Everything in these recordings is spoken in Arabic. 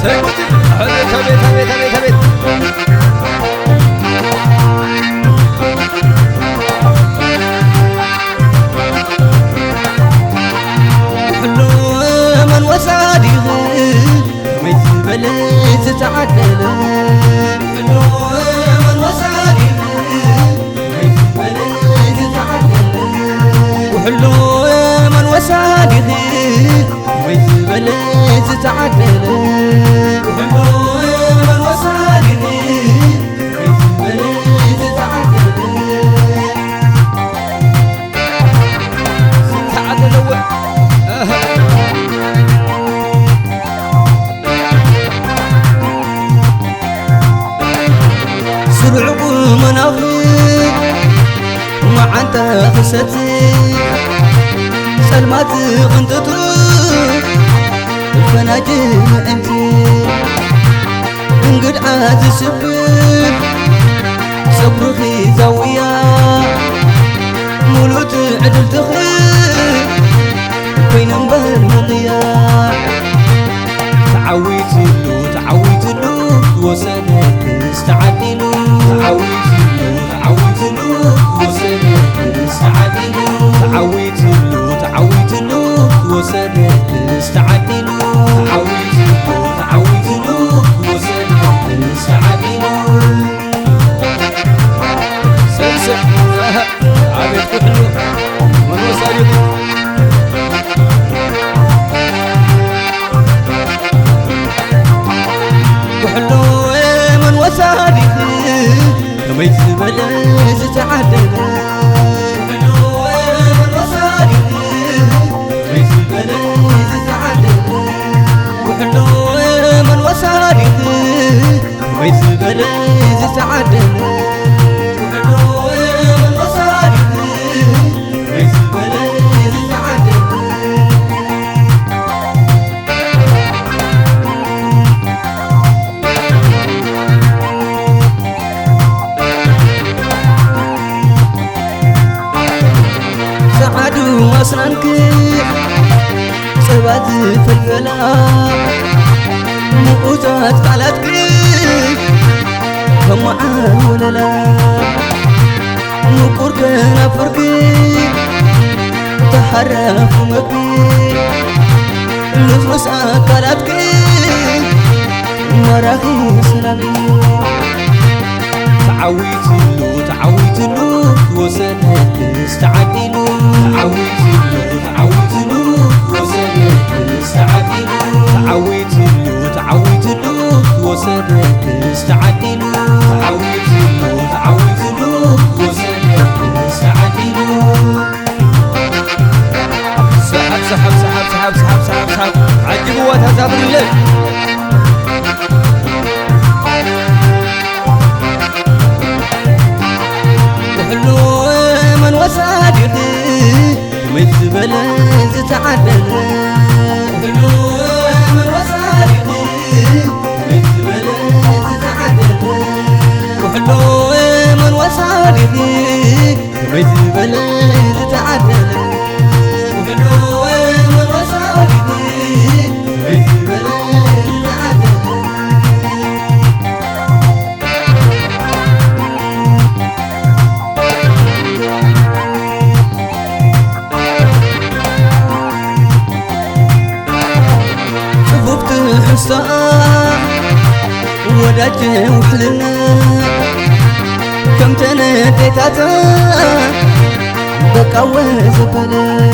سيكوتي حبيت حبيت حبيت حبيت حبيت حلو من وساديه ميزبلت تعدل حلو من وساديه ميزبلت تعدل وحلو من وساديه ميزبلت تعدل وحلو من وساديه ميزبلت تعدل تعدل أول سرعب مناخي وعنت خستي سلمات غندتو الفناجل انتي انقد عاد سبب صبرخي زاوية مولوت عدل تخيل بين انبهر مضياع تعويت له وسنك استعدلوا تعويت له وسنك استعدلوا تعويت له وسنك استعدلوا تعويت له وسنك استعدلوا سلسل عبيد كحلو من وصاليكم وحلو من وسادك ميت بلز تعدل وحلو من وسادك ميت بلز تعدل وحلو من وسادك ميت بلز تعدل وحلو من وسادك ميت بلز تعدل وصلنك سبات في الفلا مؤتات قالتك فمعان ولا لا نقرك نفرك تحرف مكي لفرس قالتك مراخي سلامي تعويت له وسنك استعدلوا تعويت له وسنك استعدلوا تعويت له وسنك استعدلوا تعويت له وسنك استعدلوا سحب سحب سحب سحب سحب سحب سحب عجبوا وتهزابر الليل وسادك ميت بلز تعدل حلو من وسادك ميت بلز تعدل وحلو من وسادك ميت بلز تعدل وحلو من وسادك ميت بلز تعدل وداجي وحلنا كم تناديتاتا بقاوة زبالة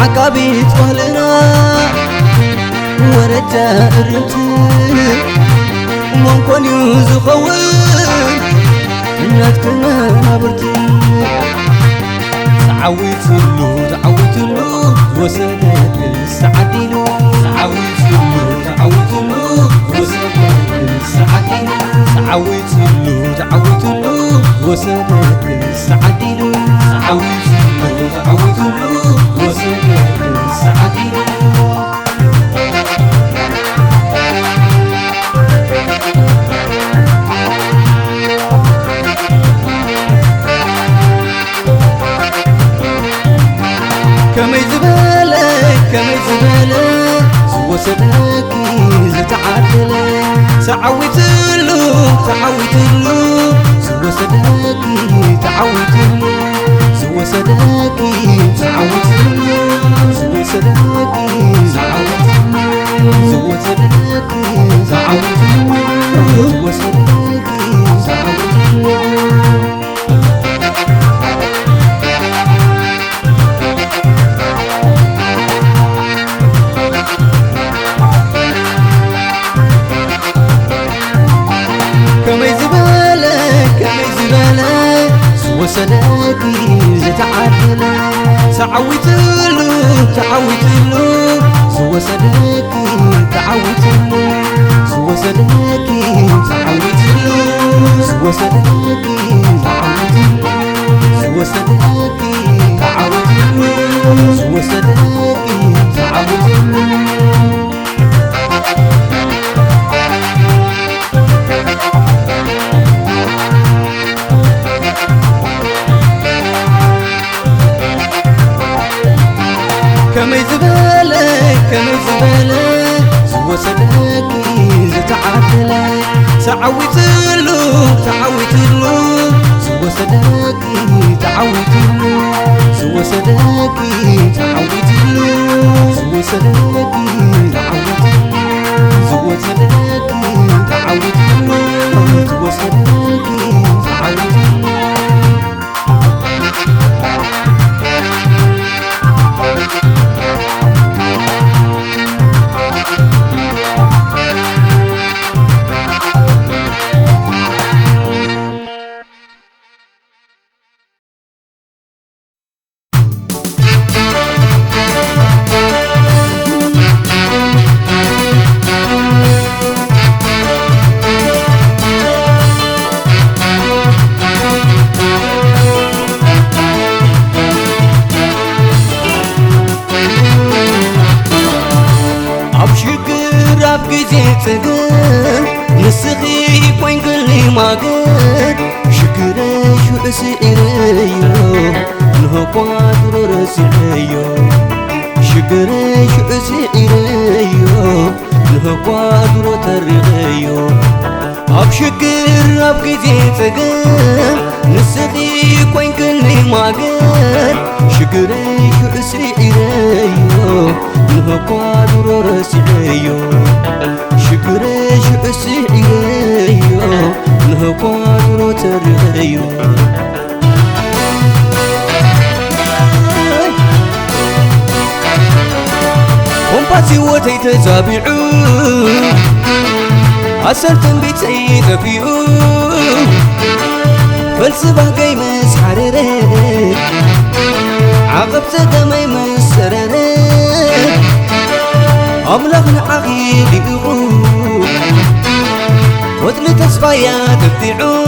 عقابي تفهلنا ورجا الرمتي ممكن يزخوين ناتكنا نابرتي تعويت له وسنك استعدلوا تعويت له وسنك استعدلوا تعويت له وسنك استعدلوا تعويت له وسنك استعدلوا زوسدكي زتعدل تعويتلو تعويتلو زوسدكي تعويتلو زوسدكي تعويتلو زوسدكي تعويتلو زوسدكي تعويتلو زوسدكي تعويتلو وسدكي زتعدل تعويتلو تعويتلو زوسدكي تعويتلو زوسدكي تعويتلو زوسدكي تعويتلو زوسدكي تعويتلو زوسدكي تعويتلو كمي زبالك زوسدكي زتعدل تعويتلو تعويتلو زوسدكي تعويتلو زوسدكي تعويتلو زوسدكي تعويتلو زوسدكي تعويتلو زوسدكي تعويتلو نسخي كوين كلي ماقد شكري شو اسئريو نهو قادر رسيو شكري شو اسئريو نهو قادر ترغيو اب شكر اب كزي تقم نسخي كوين كلي ماقد شكري شو اسئريو نهو قادر رسيو شكري شو اسئريو نهو قادر ترغيو ومباتي وتي تتابعو أسرتن بيتي تفيعو فلسفة قاي مسحرري عقب سدمي مسرري أملغ نعقيب يقول وذن تسفايا تبدعو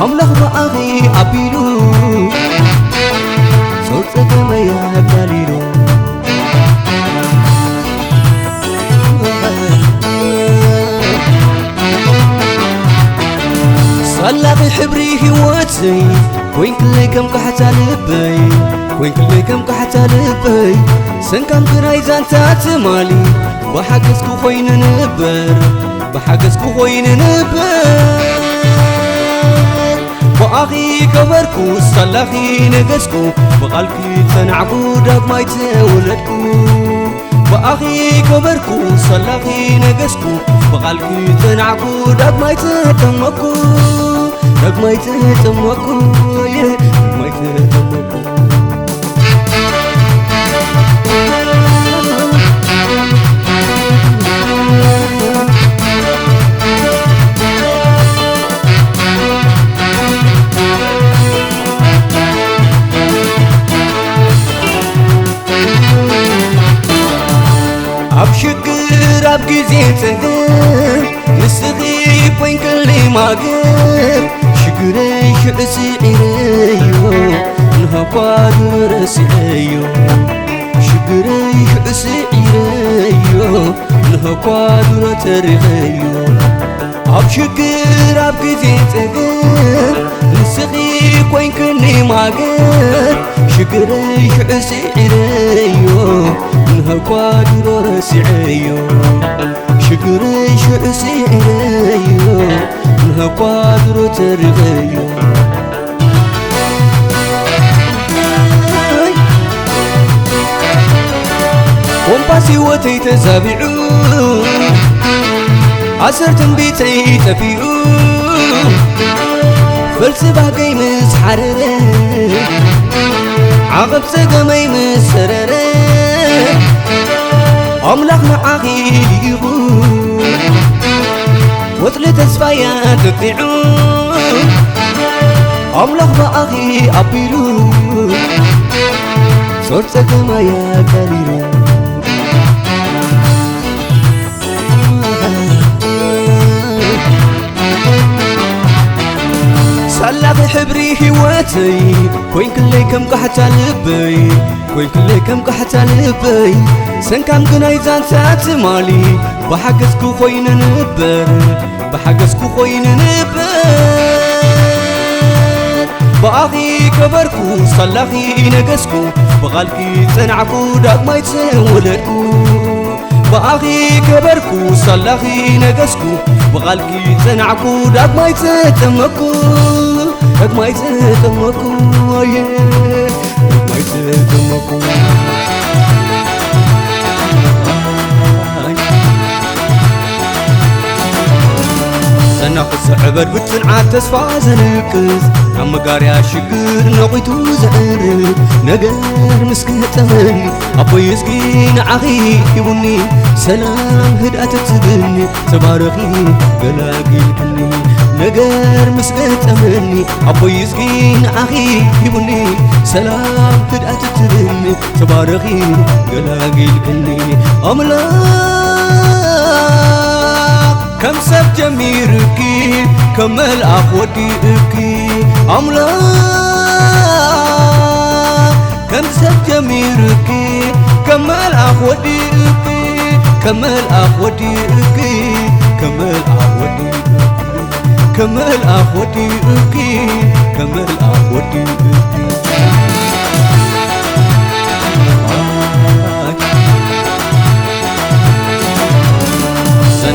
أملغ نعقي أبيلو صوت سدمي أبداليلو صلى بحبري هواتي وين كلي كم قحتا لبي وين كلي كم قحتا لبي سن كم كرايزان تاتمالي بحقسكو خوين نبر بحقسكو خوين نبر بأخي كبركو صلخي نقسكو بقلبي تنعبو داق ما يتولدكو بأخي كبركو صلخي نقسكو بقلبي تنعبو داق ما يتتمكو داق ما يتتمكو داق ما يتتمكو أبشكر أبجزي تهدم نسخي وين كلي ماقر شكري شعسي عريو نها قادر رسيو شكري شعسي عريو نها قادر ترغيو أبشكر أبجزي تهدم نسخي وين كلي ماقر شكري شعسي عريو نهقوا درور سعيو شكري شعسيريو نهقوا درور ترغيو ومباسي وتي تزابعو عسرت بيتي تفيعو فلسفة قي مسحررة عقب سقمي مسررة أملاك معاقي ليغو وطل تسفايا تقطعو أملاك معاقي أبيلو صورت سقمايا كاليرو سلاف حبري هواتي كوين كلي كم قحتا لبي كوين كلي كم قحتا لبي سن كم قناي زانتات مالي بحقسكو خوين نبر بحقسكو خوين نبر بأخي كبركو صلاخي نقسكو بغالكي تنعكو داك ما يتولدكو بأخي كبركو صلاخي نقسكو بغالكي تنعكو داك ما يتتمكو داك ما يتتمكو داك ما يتتمكو سناقص عبر بتنعاد تسفى زنكز عم قاريا شقر نقيتو زعر نقر مسكت تمني أبو يسقين عخي يبني سلام هدأت تبني تبارخي قلاقي الكني نقر مسكت تمني أبو يسقين عخي يبني سلام هدأت تبني تبارخي قلاقي الكني كم سب جميركي كمل أخوتيكي أملاك كم سب جميركي كمل أخوتيكي كمل أخوتيكي كمل أخوتيكي كمل أخوتيكي كمل أخوتيكي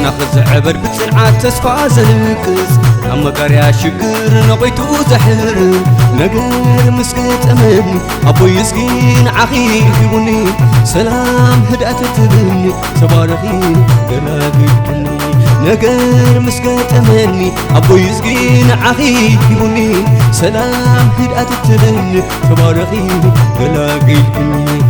ناخذ عبر بتسرعة تسفى زنكز أما قاريا شقر نقيتو زحر نقر مسكت أمني أبو يسقين عخي يبني سلام هدأت تبني تبارخي قلاقي الكني نقر مسكت أمني أبو يسقين عخي يبني سلام هدأت تبني تبارخي قلاقي الكني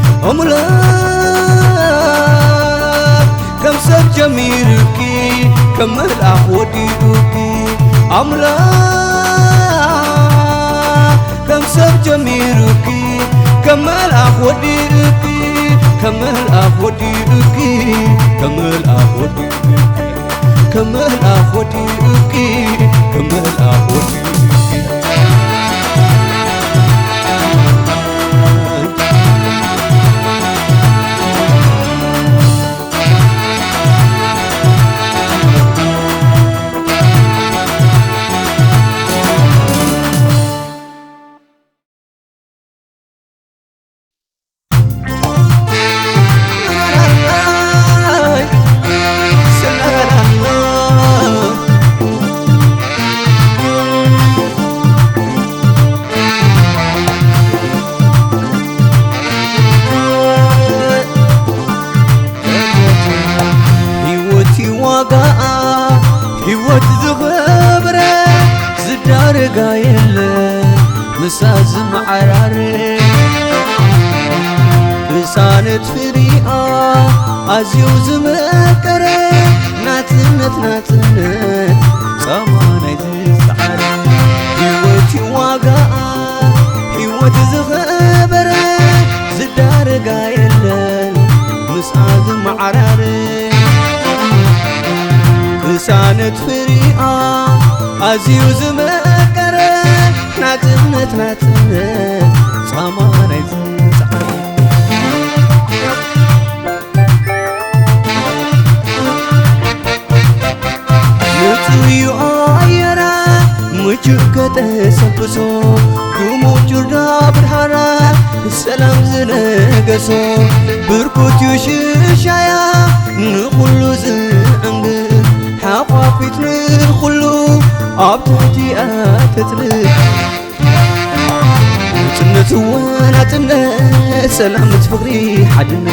كم سب جميلكي كمل أخوتيكي أملاك كم سب جميلكي كمل أخوتيكي كمل أخوتيكي كمل أخوتيكي كمل أخوتيكي كمل أخوتيكي مسازم عراري لسانة فريقة عزيوز مكري ناتنت سامانا يزعر هيوتي واقع هيوتي زخبر زدار قايلن مسازم عراري لسانة فريقة عزيوز مكري ناتنت سامانا يزعر نتوي آيرا مجوكة سبسو قومو جردا برحرا السلام زنقسو بركوت يشايا نخلو زعنقل حقافيت نخلو عبتحتي أتتلك نتنت وانا تنت سلامة فقري حدنا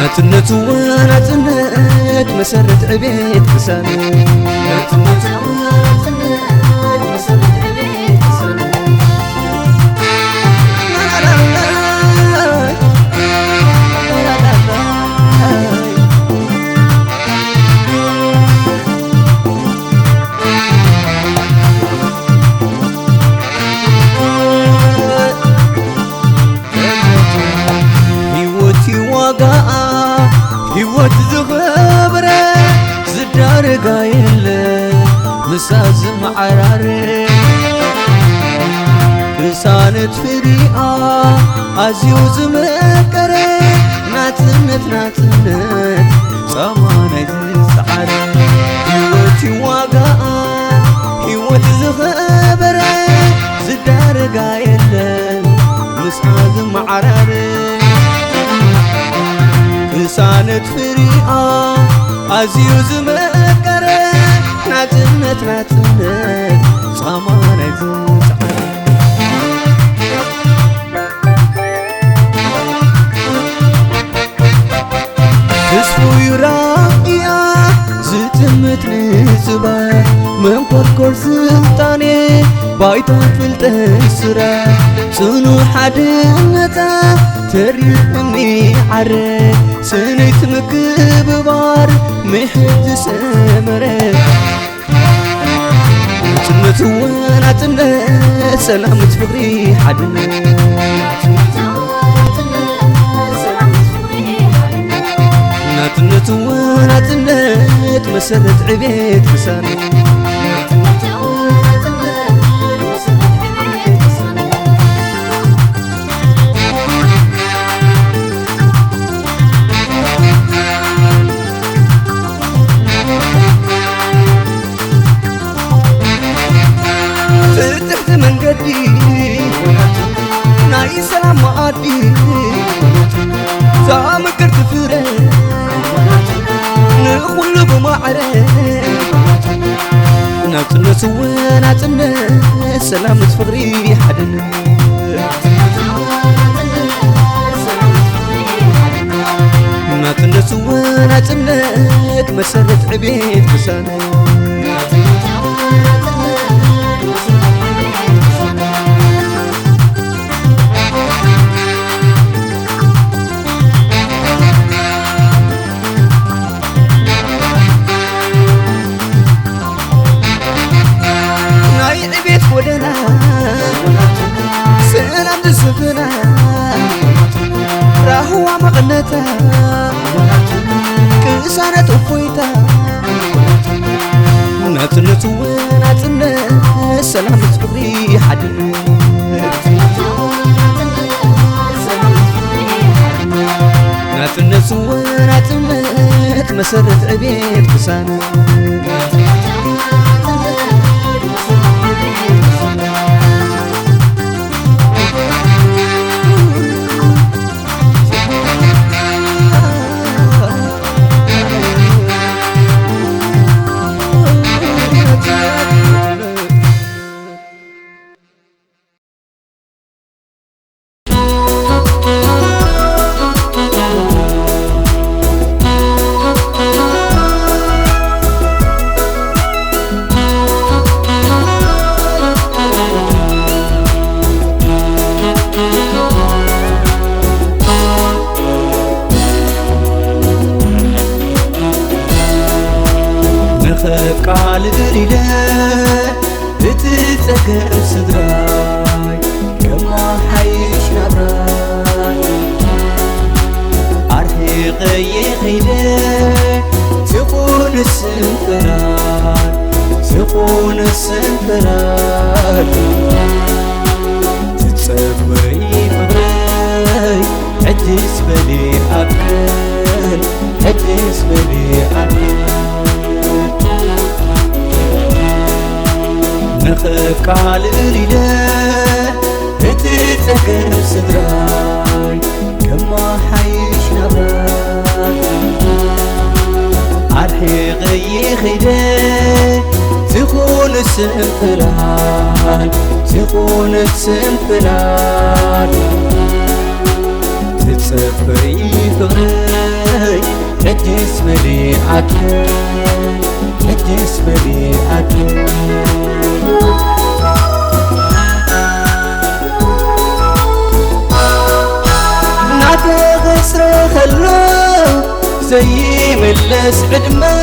نتنت وانا تنت مسرت عبيد كسانة نتنت وانا تنت مسرت عبيد كسانة هيوت زغبرة زدار قايلة مساز معرارة رسالة فريقة عزيوز مكرة ناتنت صمانة السعارة هيوتي واقعة هيوت زغبرة زدار قايلة مساز معرارة رسالة فريقة عزيوز مكرة ناتنت صمانة زعارة تسفو يراقيا زتمت نزبا من قرقر سلطاني بايتا فلتسرا سنو حدنتا تريحني عري سنيت مكببار محد سمرة نتنت وانا تنت سلامة فقري حدنا نتنت وانا تنت مسرت عبيد كسانة فتحت من قدي ناي سلام مقادي زامك ارتفرة نخل بمعرة نتنس ونتنس سلامة فقري حدنا نتنس ونتنس مسرت عبيد كسانة ودنا سلام السفنا راهو مغنتا كسانة أخويتا نتنت ونتنت سلامة فقري حدنا نتنت ونتنت مسرت عبيد كسانة قال دريله تتسكر صدراي كما حيش نبراي عرفي غيخيله تكون السنفرار تتصبري فبراي عدس بلي أكل عدس بلي أكل نخك على الريدة تتسكر صدراي كما حيش نبراي عرحي غي خيدي تخون السنفلال تخون السنفلال تتصفري فغري الجسم لي عدل الجسم لي عدل غسر خلو زي ملس عدمه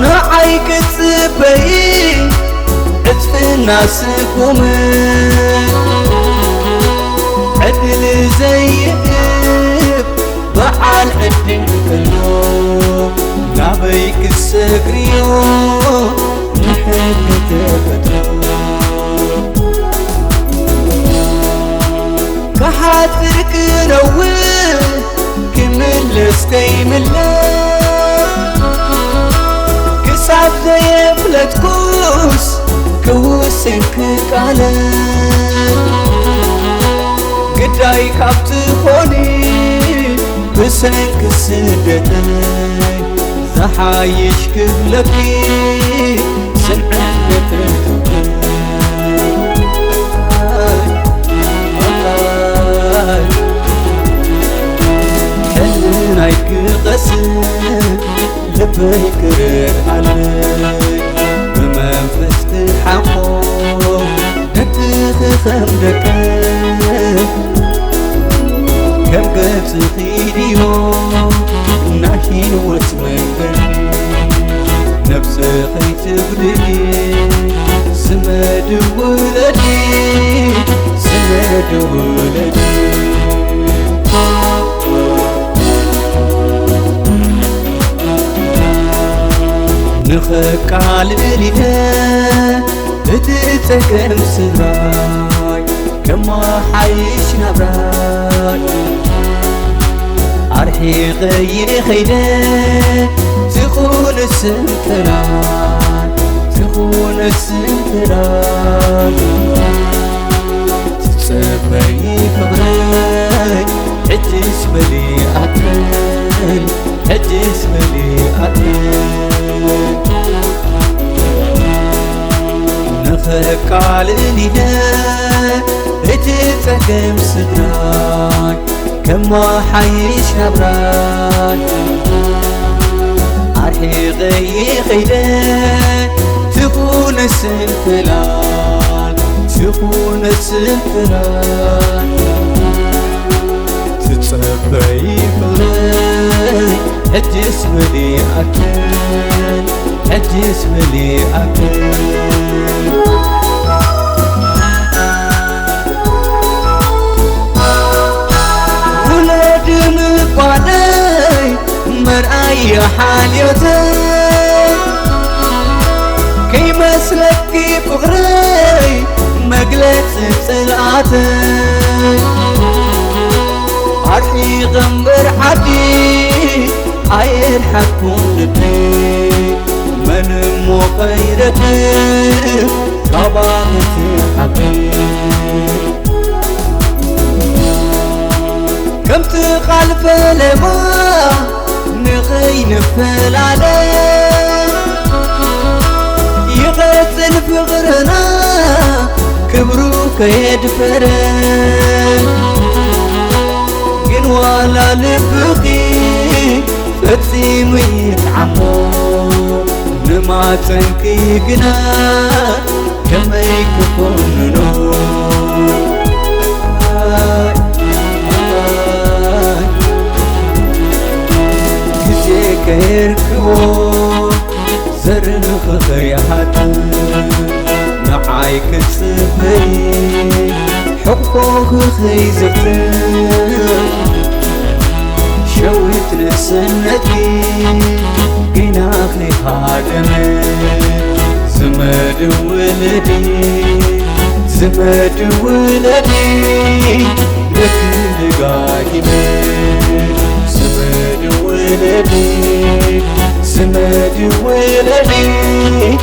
نعيك تسبي عطف الناس قومه عدل زي بعال عدل كله نعبيك السكريو نحب تفتو كحاترك نوّل كملس كيملا كسعب زي فلت كوس كوسنك كالا قداي كابت خوني بسنك سدتي زحايش كبلكي سنعك هايك غسل لبيك رد علي بمنفس تحقو نتخ خمدك كم قد تخيديو ناشين وتمنكرني نفس خيت بدي سمد ولدي سمد ولدي نخك على ليلة تتسكن سراي كما حيش نبراي عرحي غي خيدة تخون السنتران تخون السنتران تتسبي فغري عجز ملي أكل عجز ملي أكل نخك على ليلة تتسكن سراي كما حيش نبراي عرحي غي خيدة تخون السنفلال تخون السنفلال تتصبي فغري الجسم لي أكل الجسم لي أكل ولد مقالي مرأي حاليوتي كي مسلكي فغري مقلت سلعتي عرحي غمر حدي عين حكون لبني من مو غيرتي كبارتي حبيب كم تخالف لما نغي نفل عليه يغسل فغرنا كبرو كيدفرن ولا لبقي فتسيم يتعمو نما تنكي قنا كما يكفون نور كجيك يركبو زرن خيحات نعايك تسبي حقوق خيزتن شويت لسنتي قناخلي خادمي زمد ولدي زمد ولدي لك لقايمي زمد ولدي زمد ولدي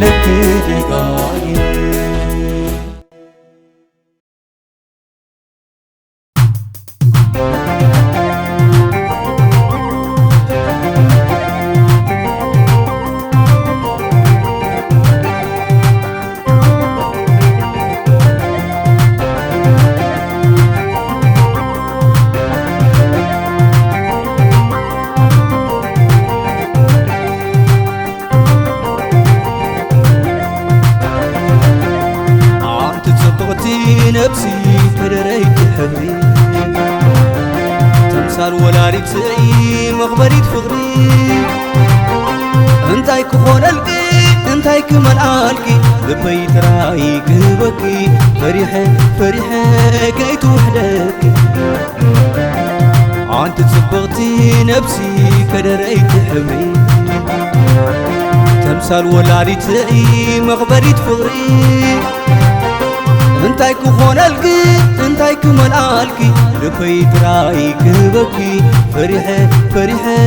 لك لقايمي صبغتي نفسي كدريت حبري تمثال ولاريتي مغبريت فغري انتاي كخون القي انتاي كمال آلكي لبي تراي قلبكي فريحة فريحة كيت وحدك انت صبغتي نفسي كدريت حبري تمثال ولاريتي مغبريت فغري انتاي كخون القي انتاي كمال آلكي لبي تراي قلبكي فريحة فريحة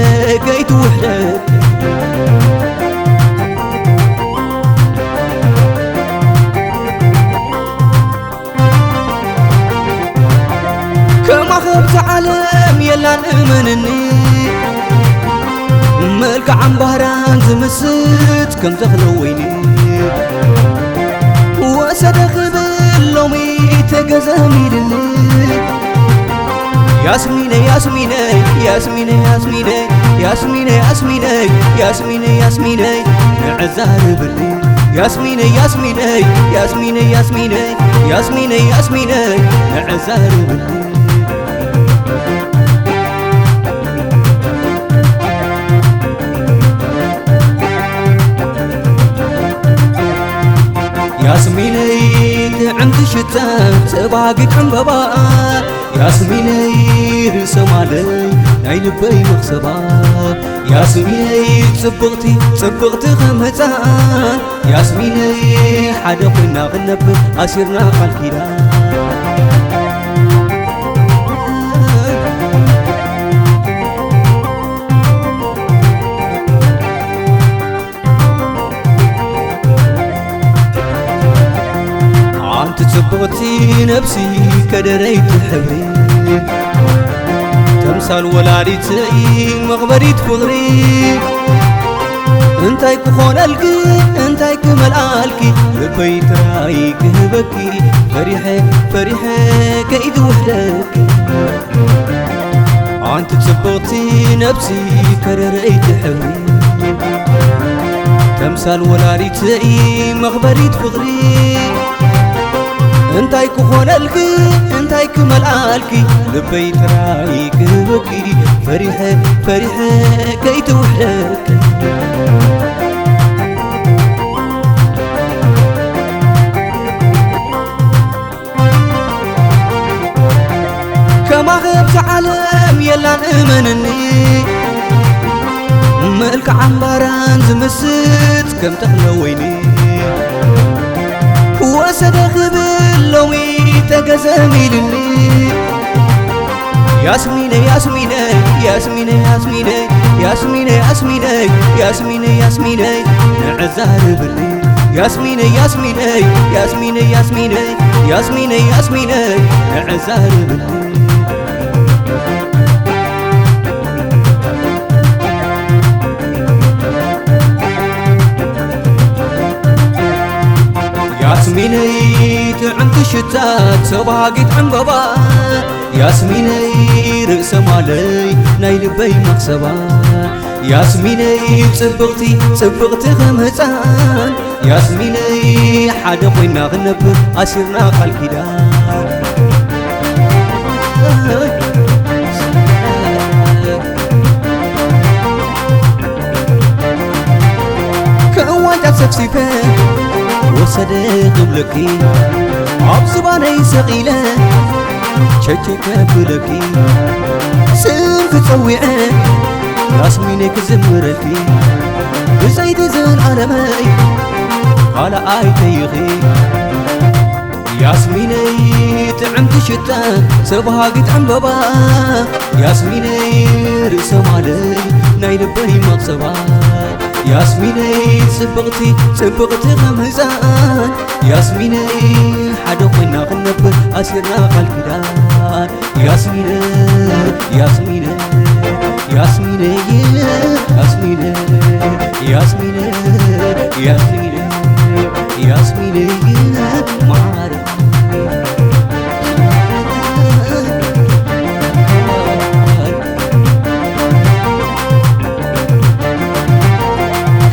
كيت وحدك كما خبت عالم يلا نأمنني ملك عن بهران زمست كم زغلويني وسدخ باللومي تقزامي للي ياسمينة ياسمينة ياسمينة ياسمينة ياسمينة ياسمينة ياسمينة ياسمينة نعزار باللي ياسمينة ياسمينة ياسمينة ياسمينة ياسمينة ياسمينة نعزار باللي ياسميني عند شتاء تباقي عن بابا ياسميني رسم علي ناي لبي مخسبا ياسميني صبغتي خمتان ياسميني حدا قلنا غنب أسيرنا قال صبغتي نفسي كدريت حبري تمثال ولاريتي مغبريت فغري انتاي كخون القي انتاي كمال آلكي لبي تراي قلبكي فريحة فريحة كيد وحدك انت صبغتي نفسي كدريت حبري تمثال ولاريتي مغبريت فغري انتاي كخون القي انتاي كمال آلكي لبي تراي قلبكي فريحة فريحة كيت وحدك كما غبت عالم يلا نأمنني ملك عمباران زمست كم تخلويني وسدخ باللومي تقزامي للي ياسمينة ياسمينة ياسمينة ياسمينة ياسمينة ياسمينة ياسمينة ياسمينة نعزار باللي ياسمينة ياسمينة ياسمينة ياسمينة ياسمينة ياسمينة نعزار باللي ياسميني عند شتات سباقت عن بابا ياسميني رأس مالي ناي لبي مقصبا ياسميني صبغتي خمسان ياسميني حدا قوينا غنب أسيرنا قال كدان كوانت سفسفة وصدق قبلكي عبصباني سقيلة شجك بلكي سنف تسويعه ياسمينك زمرتي بزيد زن عالمي على آي تيغي ياسميني تعمت شتا سبهاقت عن بابا ياسميني رسم علي ناي لبي مقصبا ياسميني صبغتي خمسان ياسميني حدا قوينا غنب أسيرنا قال كدان ياسميني ياسميني ياسميني ياسميني ياسميني ياسميني ياسميني معارف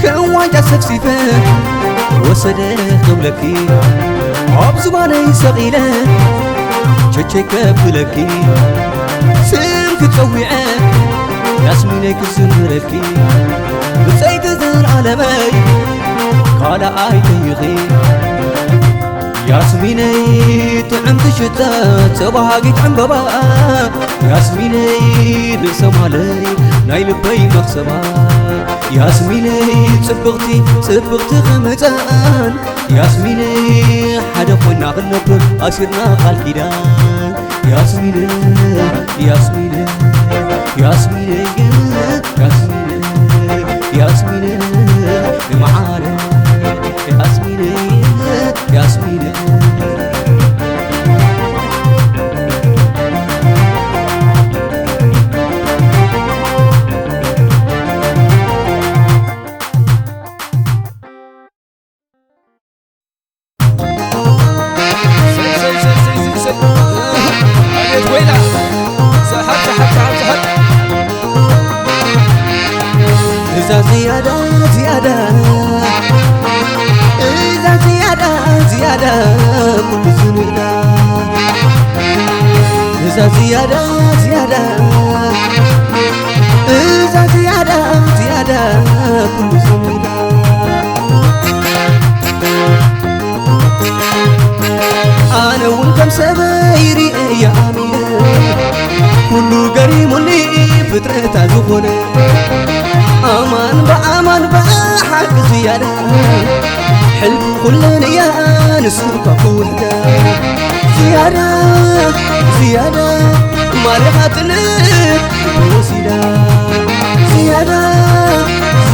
كواجع سفسفة وصدق قبلكي عبص زباني سقيلة شتشي كبلكي سمك تسويعه ياسميني كزمركي بسيد ذر عالمي كالا آي تيغي ياسميني تعم تشتا تباقي تعنببا ياسميني لسمالي ناي لبي مخسبا ياسميني صبغتي غمزان ياسميني حدا خونا غنب أسيرنا خالكيدان ياسميني ياسميني ياسميني ياسميني ياسميني معانا ياسميني ياسميني زيادة زيادة إذا زيادة زيادة كل سنة إذا زيادة زيادة إذا زيادة زيادة كل سنة أنا وأنت مسبيري يا أمينة كل قريب لي فترة زخنة أمان بحق زيادة حلم كلنا يا نسوق وحدة زيادة زيادة مرحتنا بوسيدة زيادة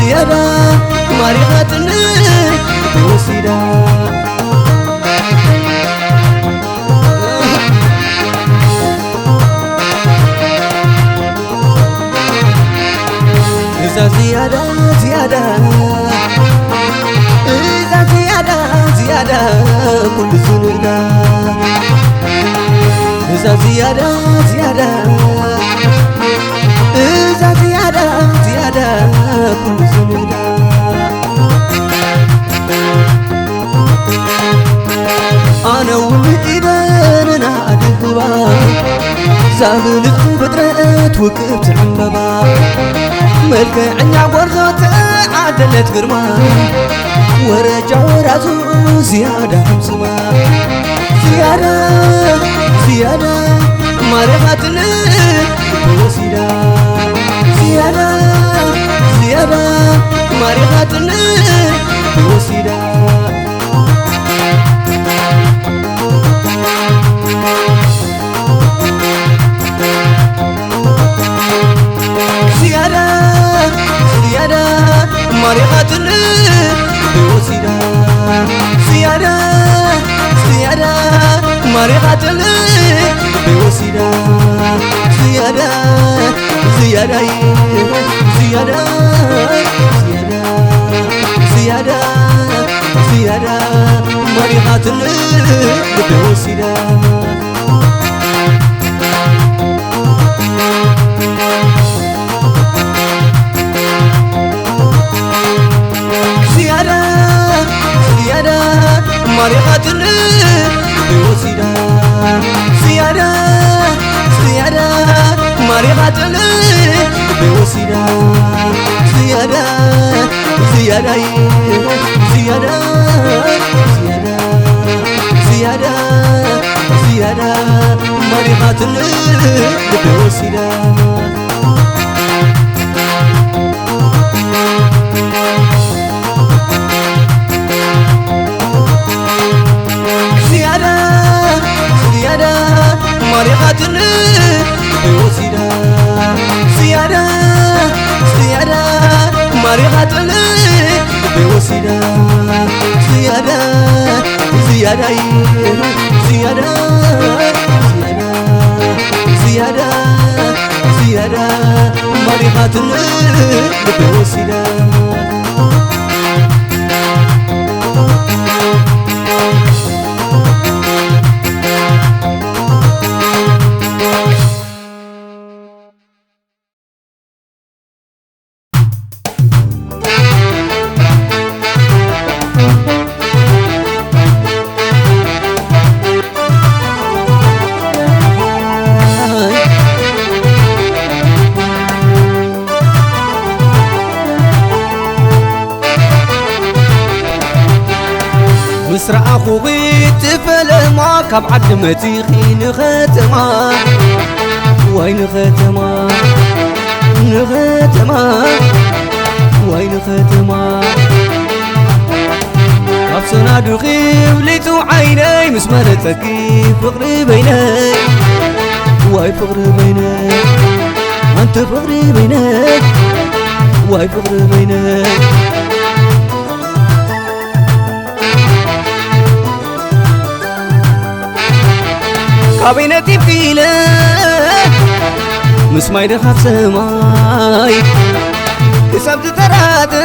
زيادة مرحتنا بوسيدة زيادة زيادة إذا زيادة زيادة كل سنة إذا زيادة زيادة إذا زيادة زيادة كل سنة أنا ولدي بيننا أدهبا زابلت بدرت وكبت عمبا ملكي عنا ورزوت عدلت غرما ورجع ورازو زيادة حمسما زيادة زيادة مرحتنا بوسيدة زيادة زيادة مرحتنا بوسيدة مريحتنا بوسيدة زيادة زيادة مريحتنا بوسيدة زيادة زيادة زيادة زيادة زيادة زيادة مريحتنا بوسيدة مريحتنا بوسيدة زيادة زيادة مريحتنا بوسيدة زيادة زيادة زيادة زيادة زيادة زيادة مريحتنا بوسيدة مريحتنا بوسيدة زيادة زيادة مريحتنا بوسيدة زيادة زيادة زيادة زيادة زيادة زيادة مريحتنا بوسيدة كاب عد متيخي نختما وين ختما نختما وين ختما كاب صنادو خيب ليتو عيني مسمرتك فقري بيني واي فقري بيني أنت فقري بيني واي فقري بيني كابينتي بكيلة مسماي دخات سماي كسبت تراتر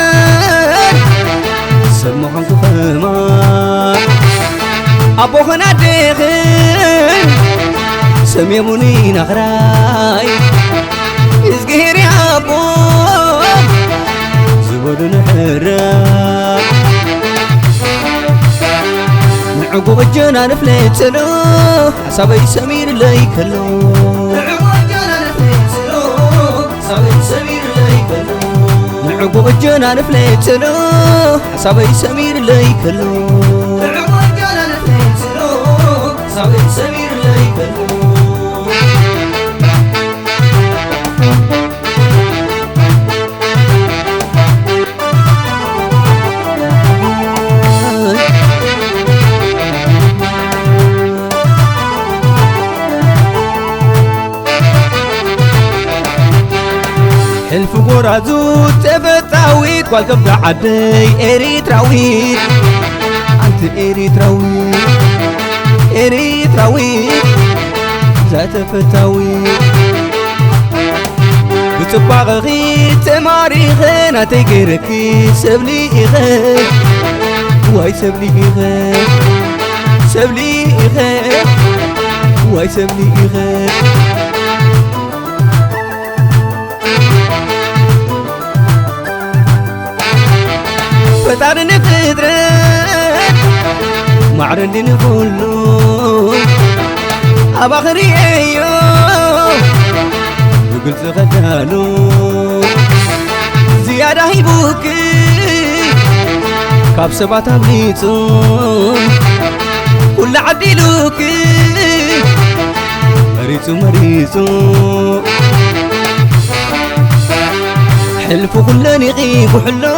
سموحن كفما أبو خنا دخل سميموني نغراي إزقهري أبو زبون حرا نعقو الجنان فليتلو حسابي سمير ليكلو نعقو الجنان فليتلو حسابي سمير ليكلو نعقو الجنان فليتلو حسابي سمير ليكلو نعقو الجنان فليتلو حسابي سمير ليكلو حلف قرازو تفتاويت والكم عدي إريتراويت أنت إريتراويت إريتراويت ذات فتاويت بتبقى غي تماري غينا تجركي سبلي غي واي سبلي غي سبلي غي واي سبلي غي فتارني قدرت معرندي نقولو أباخري أيو وقلت غدانو زيادة هيبوكي كاب سبات أمنيتو كل عديلوكي مريتو مريتو حلفو كلني غيب وحلو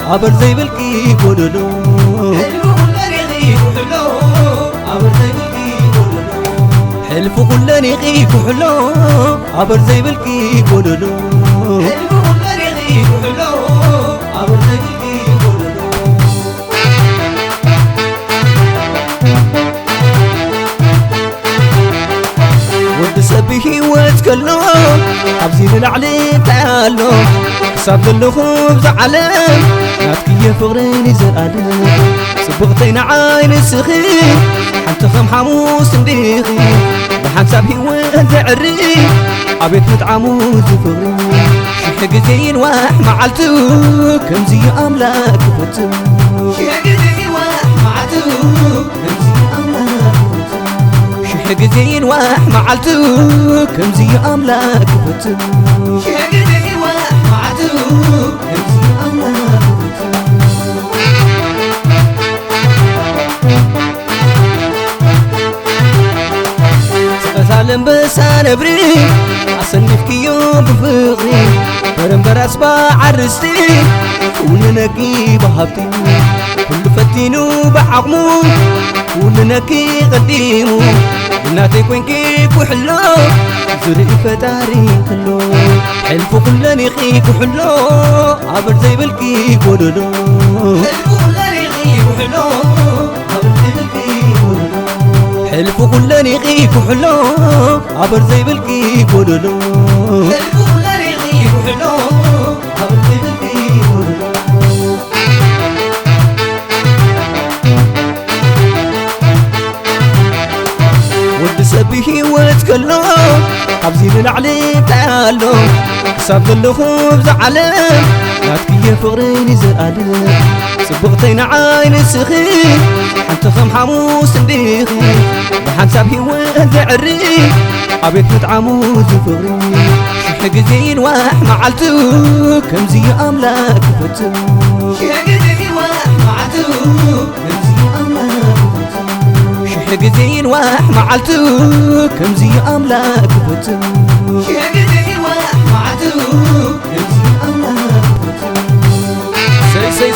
عبر زي بالكي كودلو حلفو كلني غيب وحلو عبر زي بالكي كودلو حلفو كلني غيب وحلو عبر زي بالكي كودلو حلفو كلني غيب وحلو عبر زي بالكي كودلو ود سبي واتكلو عبزين العلي تعالو صاب اللخوب زعلم ناتكي فغريني زرقالم صبغتين عين سخي حتى خم حموس نديخي بحساب هوان زعري عبيت متعمو زفغري شحق زين واح معلتو كم زي أملاك فتو شحق زين واح معلتو كم زي أملاك فتو شحق زين واح معلتو كم زي أملاك فتو شحق زين واح معلتو كم زي أملاك فتو سالم بسان بري أصنف كيوم بفغري برمبر أسبع عرستي ولنكي بحبتي كل فتينو بعقمو ولنكي قديمو بناتي كوينكي كحلو زرق فتاري كلو حلفو كلني خيك وحلو عبر زي بالكي كودلو حلفو كلني خيك وحلو عبر زي بالكي كودلو حلفو كلني غيك وحلو عبر زي بالكي كودلو حلفو كلني غيك وحلو عبر زي بالكي كودلو ود سبيه واتكلو حبزين العلي تعالو صاب اللخوب زعلم ناتكي فغريني زرقالم صبغتين عين سخي حتى خم حموس نديخي بحساب هوان زعري عبيت متعمو زفغري شحق زين واح معلتو كم زي أملاك فتو شحق زين واح معلتو كم زي أملاك فتو يحجزين واح معلتو كمزي أملاك فتو يحجزين واح معلتو كمزي أملاك فتو سي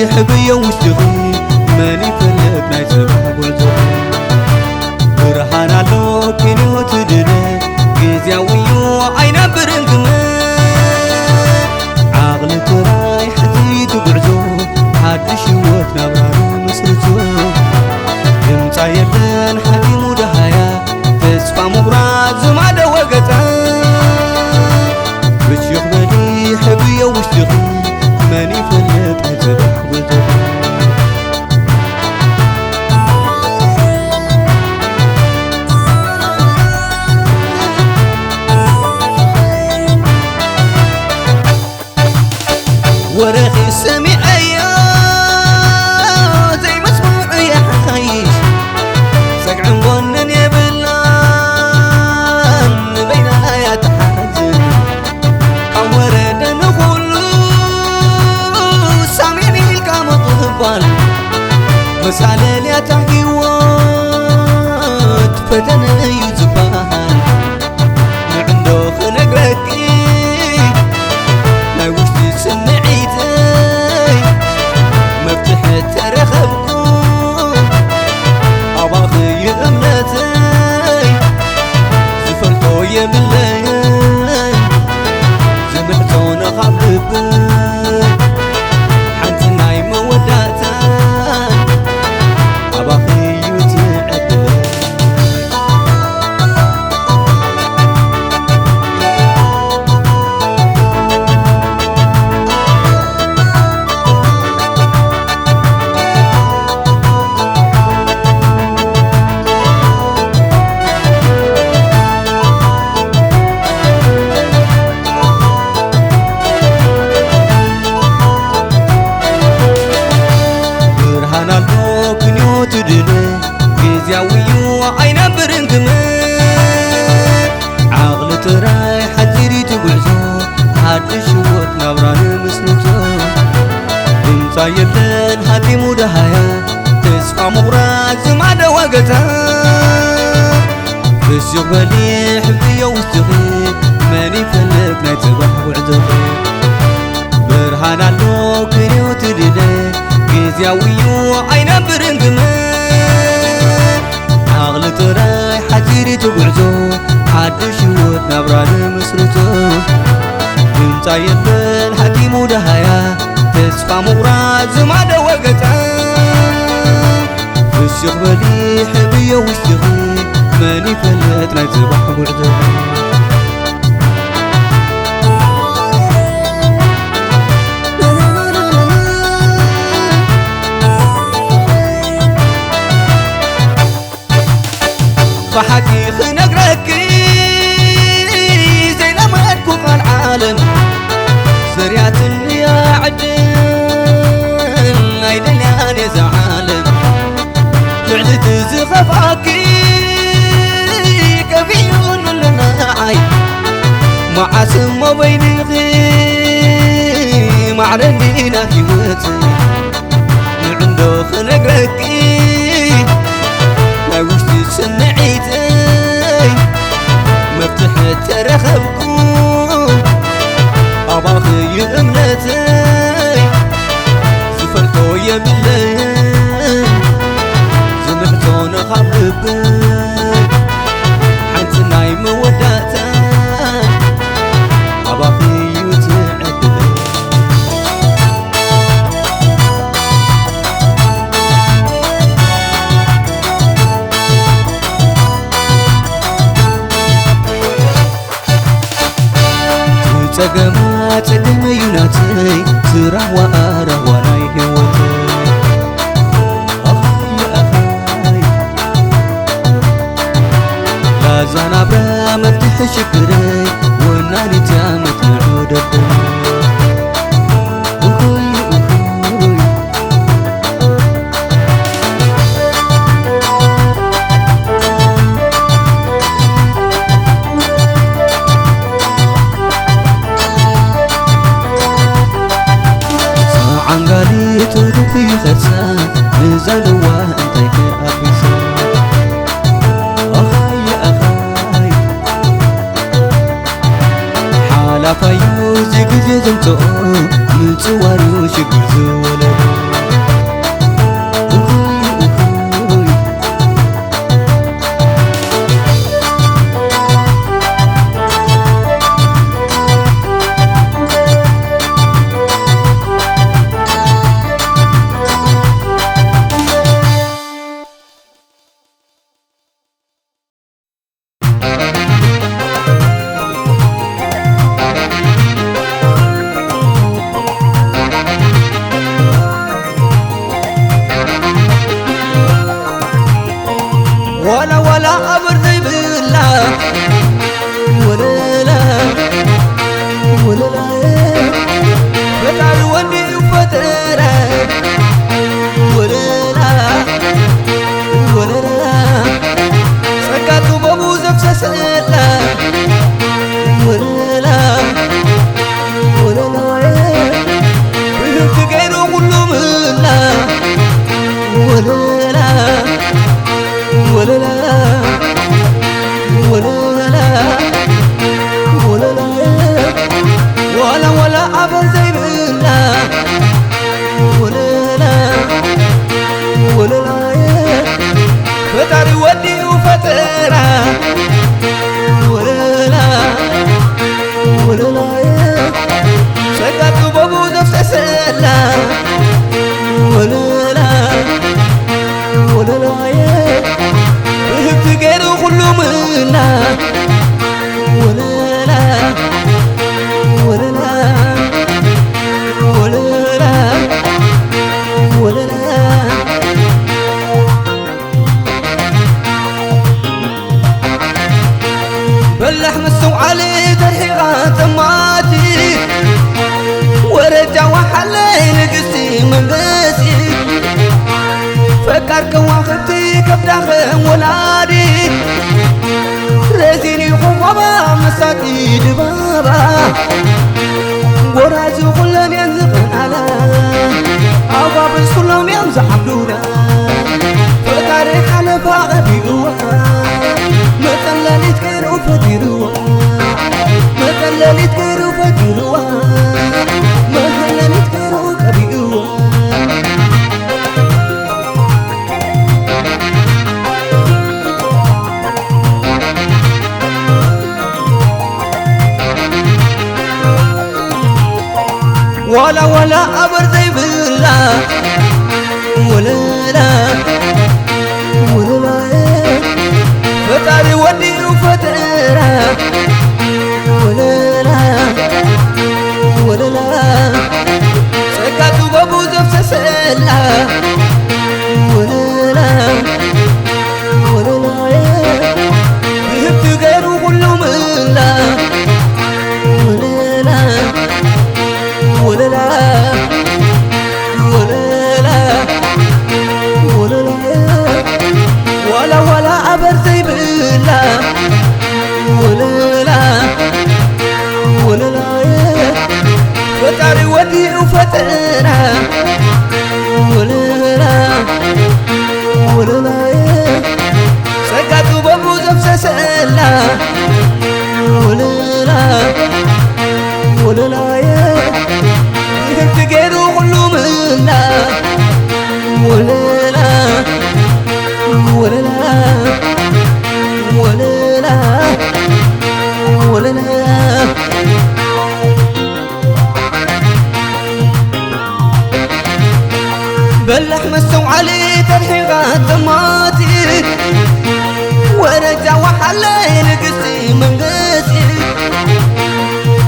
حبي وشغي ماني فلك ناي صباح قلزو برهان علو كينو تدني جيزياويو عينا برنقمة عقل تراي حتي تبعزو حد شوت نبرانو مسرتو امتا يبن حدي مودهايا تسفى مبراد زمادة وقتا بشيخ بني حبي وشغي ماني فلك ناي صباح قلزو ورخي سمعي زي مسموع يا حيش سقعن ظنن يا بلان بين آيات حزن كورد نقول سامعني الكامل طهبال مسالة يا تحكيوات فتن يزبان عنده خنقرك ما وشتي سمعيتي مفتحت رخبكم أباخي أمنتي زفلتو يملي زمعتون خبربي حنت ناي موداتا أباخي يتعدل جيزياويو عينا برنقمة عقل تراي حتيري تقعزو حد شوت نبران مسنتو انتا يبلن هاتي مودهايا تسقى مبراد زمادة وقتا فسيق بلي حبي وستغي ماني فلك ناي صباح وعزو برهان علو كريو تدلي جيزياويو عينا برنقمة عقل تراي حتيري تقعزو حد شوت نبران مسرتو انتا يبن حتي مودهايا تسقى مبراد زمادة وقتا فسيق بلي حبي وستغي ماني فلت ناي صباح وعزو فحكي خنقرك زي لما تكون العالم سريعة يا عدل عيدل يا ناس عالم فعلت زخفاكي كفيون لنا عاي مع سما بيني غي مع رندينا هيوتي عنده خنقرك ما وشتي سمعيتي مفتحت رخبكم أباخي أمنتي زفلتو يملي تجمع تجمع يوناتي ترى وأرى وراي هوتي لازانا برامت تحشكري وناني تامت نعودبي عنقالي تدفي خرسان نزلوا انتي كأبسان أخاي أخاي حالا فايوزي قجزمتو نتوارو شكر زولد ولا أبر زي بالله ولا لا ولا لا فتعال ودي وفترة ولا لا ولا لا سكتوا بابو زفسة سلا ولا لا ولا لا بهمت غيره كله منا ولا لا ولا لا ولا لا ولا لا ولا أبر زي بالله ولا لا ولا لا فتاري ودي وفترة ولا لا ولا لا شكت بابو نفس سلا ولا لا ولا لا بهبت غيره كله منا ولا لا ولا لا ولا لا ولا لا باللحم السوء علي ترحيغات ماتي ورجع وحلي نقسي من قاسي فكر كواخبتي كبداخم ولادي رزيني خوبا مساتي دبابا ورازي كلهم ينزفن على أبابس كلهم يمزح عبدونا فتاريخ على فاغبي قوة مثل اللي تكيرو فديروا مثل اللي تكيرو فديروا مثل اللي تكيرو كبيروا ولا أبر زي بالله ولا لا ولا لا فتاري ودي وفترة ولا لا ولا لا سكتوا بابو زفسة سلا ولا لا ولا لا بهبت غيره كله ملا ولا لا ولا لا ولا لا ولا لا ولا أبر زي بالله ولا لا ولا لا فتاري ودي وفترة ولا لا ولا لا سكتوا بابو زفسة سلا ولا لا ولا لا بهمت غيره كله منا ولا لا ولا لا ولا لا ولا لا باللحم السوء علي ترحيغات دماتي ورجع وحلي نقسي من قاسي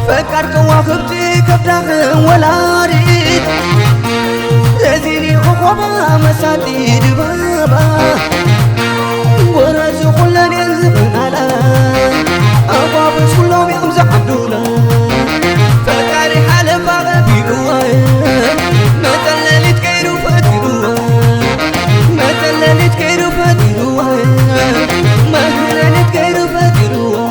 فكر كواكبتي كبداغ ولاريت زيني خخوبا مساتي دبابا ورزو كلن ينزفن على أبابس كلهم يمزح عبدولا فكاري حالة باغا بيقواي مثلا اللي تكيرو فاتيروا مثلا اللي تكيرو فاتيروا مثلا اللي تكيرو فاتيروا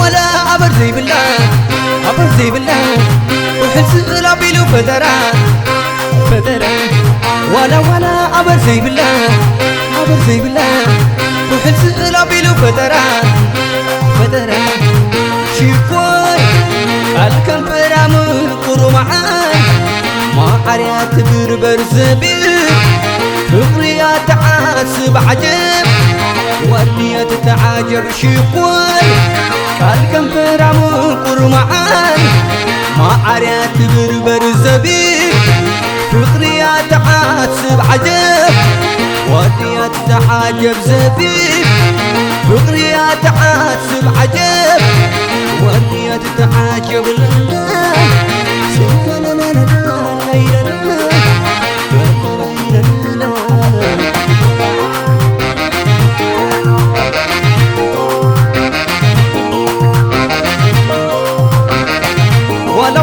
ولا عبر زي بالله عبر زي بالله وحس لابيلو فترة ولا عبر زي بالله عبر زي بالله وحس لابيلو فترة شيكوي الكم برامل قرو معاي ما عريات بربر زبيل فقريا تعاسب عجب ورنية تتعجب شيكوي الكم برامل قرو معاي ما عريات بربر زبيل فقريا تعاسب عجب ورنية تتعجب زبيل فقريا تعاسب عجب ورنية تتعجب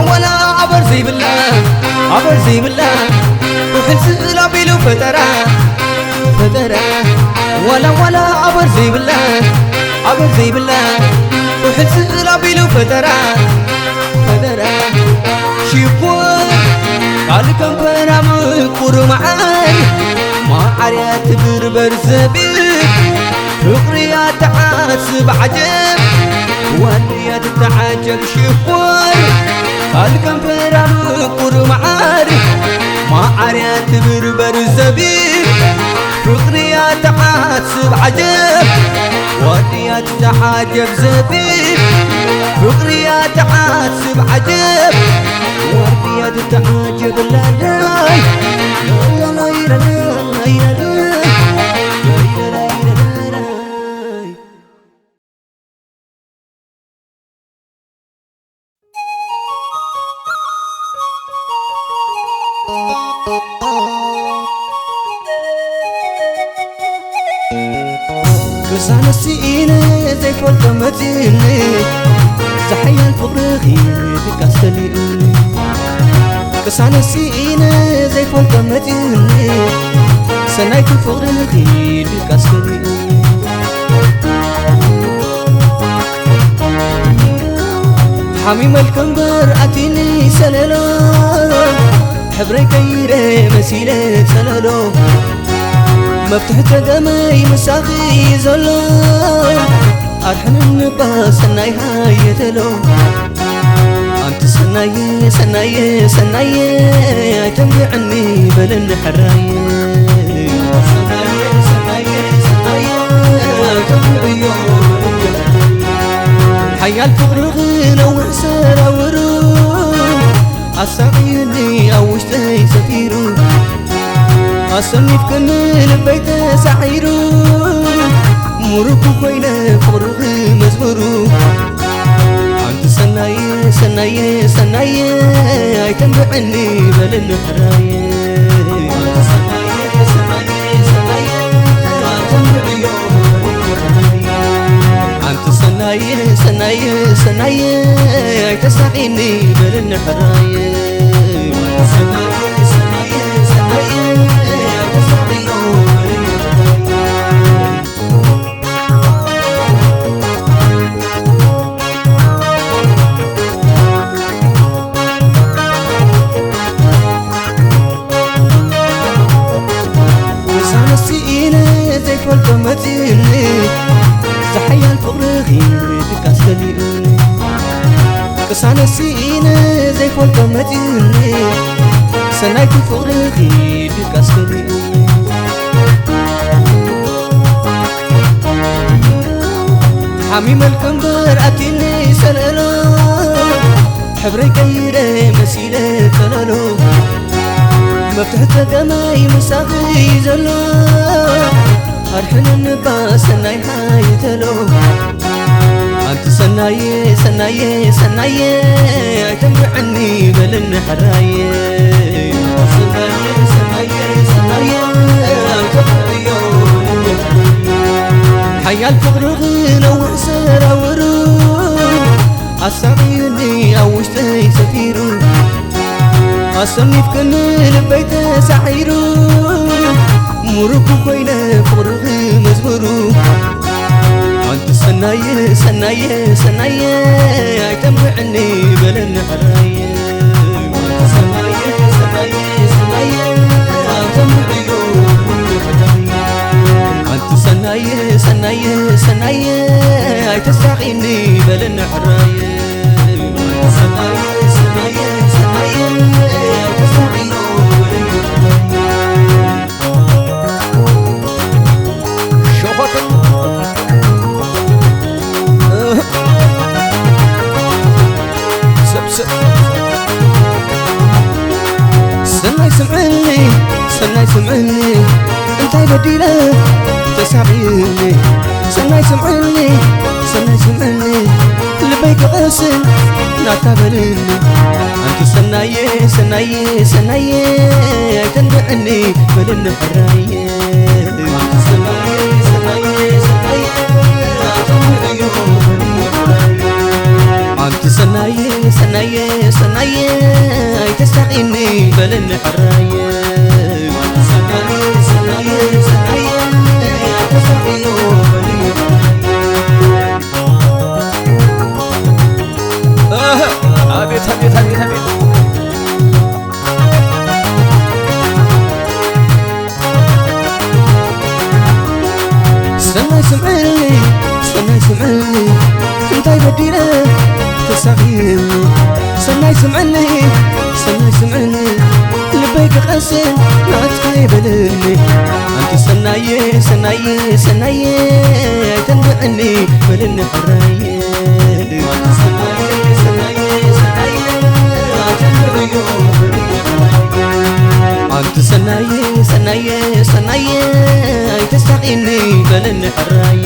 ولا عبر زي بالله عبر زي بالله وحس لابيلو فترة ولا عبر زي بالله عبر زي بالله وحس لابيلو فترة شيكوي قال كم برامل قرو معاي ما عريات بربر زبيل فقريا تعاسب عجب ورنية تتعجب شيكوي قال كم برامل قرو معاي ما عريات بربر زبيل فقريا تعاسب عجب ورنية تتعجب زبيب فقريا تعاسب عجب ورنية تتعجب لالاي كسانا سينا زي فولك متيني زحيا الفقرغي تكسلي كسانا سينا زي فولك متيني سنايك الفقرغي تكسلي حميم الكمبر أتيني سلالو حبري كيري مسيلة سلالو مفتح تقامي مساخي زلو أرحن النبا سناي هاي تلو أنت سناي تنبعني بلن حراي سناي تنبعني حيا الفقرغين أو حسار أورو أساقيني أو اشتهي سفيرو أصني في كل البيت سعيرو مركو خوينا فقرغ مزبرو أنت سناي تنبعني بلن حراي أنت سناي تسعيني بلن حراي زي فولك متيني زحيا الفقرغي تكسلي كسانا سينا زي فولك متيني سنايك الفقرغي تكسلي حميم الكمبر أتيني سلالو حبري كيري مسيلة تلالو تحت قماي مساقي زلو أرحل النبا سناي حاي تلو أنت سناي سناي سناي تنبعني بلن حراي سناي سناي سناي حيا الفقر نوع سراورو أصعيني أوشتي سفيرو أصني في كل البيت سعيرو مركو خوينا فقر مزمرو أنت سناي سناي سناي تنبعني بلن حراي سناي سناي سناي تنبعني أنت سناي سناي سناي تساقيني بلن حراي سناي سناي سناي تساقيني بلن حراي شوفتك سبسب سناي سمعني سناي سمعني انتي بديله تساقيني سناي سمعني سناي سمعني لبيك غسل لا تبلني أنت سناي سناي سناي تنبعني بلن حراي أنت سناي سناي سناي تنبعني بلن حراي أنت سناي سناي سناي تساقيني بلن حراي أنت سناي سناي سناي تساقيني بلن حراي أبيت أبيت أبيت أبيت سناي سمعني سناي سمعني انتي بديله تساقيني سناي سمعني سناي سمعني لبيك غسل لا تقيبلني أنت سناي سناي سناي تنبعني بلن حراي أنت سناي سناي سناي تنبعني أنت سناي سناي سناي تساقيني بلن حراي